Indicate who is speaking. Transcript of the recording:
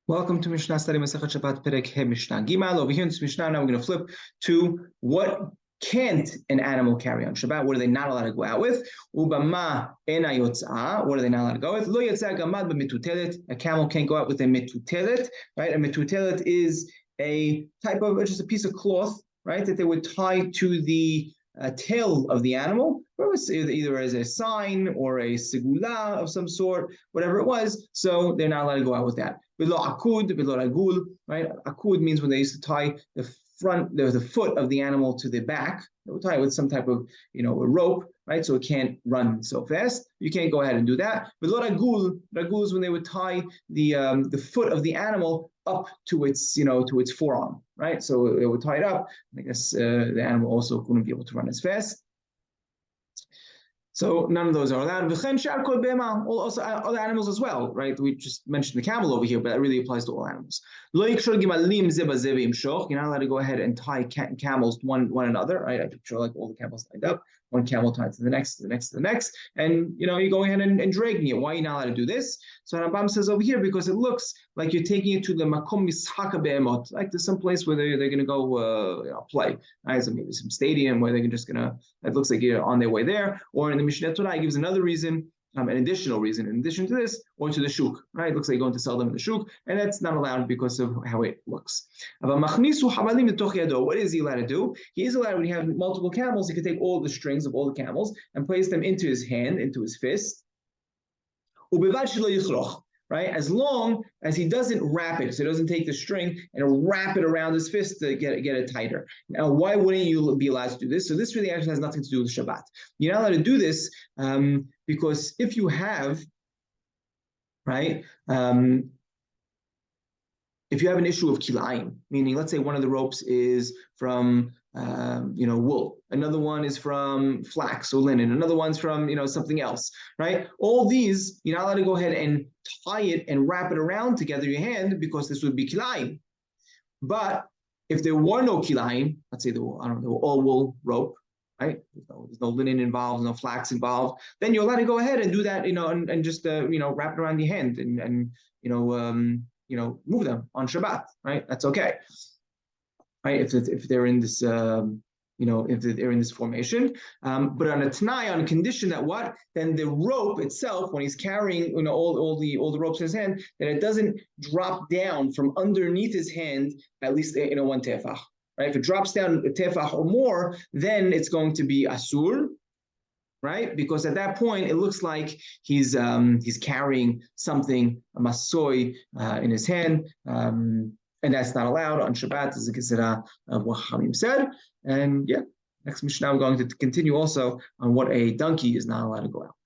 Speaker 1: Welcome to Mishna study Masechet Shabbat Perek He Mishnah Gimal. Over here in this Mishnah, now we're going to flip to what can't an animal carry on Shabbat? What are they not allowed to go out with? Ubama ena yotzah. What are they not allowed to go with? Lo yotzah gamad b'mitutelet. A camel can't go out with a mitutelet, right? A mitutelet is a type of just a piece of cloth, right, that they would tie to the tail of the animal, either as a sign or a segula of some sort, whatever it was. So they're not allowed to go out with that. Below akud, below ragul, right? Akud means when they used to tie the front, the foot of the animal to the back. They would tie it with some type of, a rope, right? So it can't run so fast. You can't go ahead and do that. Below ragul, ragul is when they would tie the foot of the animal up to its, to its forearm, right? So it would tie it up. I guess the animal also wouldn't be able to run as fast. So none of those are allowed. Also other animals as well, right? We just mentioned the camel over here, but that really applies to all animals. You're not allowed to go ahead and tie camels one another, right? I picture like all the camels lined up, one camel tied to the next, to the next, to the next, and you go ahead and dragging it. Why are you not allowed to do this? So Rambam says over here, because it looks like you're taking it to the makom mishaka be'emot, like there's some place where they're going to go play, right? So maybe some stadium where they're just going to, it looks like you're on their way there, or in the Mishnah Torah gives another reason, an additional reason, in addition to this, or to the shuk, right? It looks like you're going to sell them in the shuk, and that's not allowed because of how it looks. What is he allowed to do? He is allowed, when you have multiple camels, he can take all the strings of all the camels and place them into his hand, into his fist. Right? As long as he doesn't wrap it, so he doesn't take the string and wrap it around his fist to get it tighter. Now, why wouldn't you be allowed to do this? So this really actually has nothing to do with Shabbat. You're not allowed to do this because if you have, right, if you have an issue of kilayim, meaning let's say one of the ropes is from wool, another one is from flax or linen, another one's from something else, right? All these you're not allowed to go ahead and tie it and wrap it around together your hand because this would be kilayim. But if there were no kilayim, let's say they were all wool rope, right? There's no linen involved, no flax involved, then you're allowed to go ahead and do that, and just wrap it around your hand and move them on Shabbat, right? That's okay, right? If they're in this, if they're in this formation, but on a Tanai, on a condition that what? Then the rope itself, when he's carrying, all the ropes in his hand, that it doesn't drop down from underneath his hand at least one tefach, right? If it drops down a tefach or more, then it's going to be asur, right? Because at that point, it looks like he's carrying something, a masoi, in his hand, and that's not allowed on Shabbat, as a consider of what Hamim said. And yeah, next Mishnah we're going to continue also on what a donkey is not allowed to go out.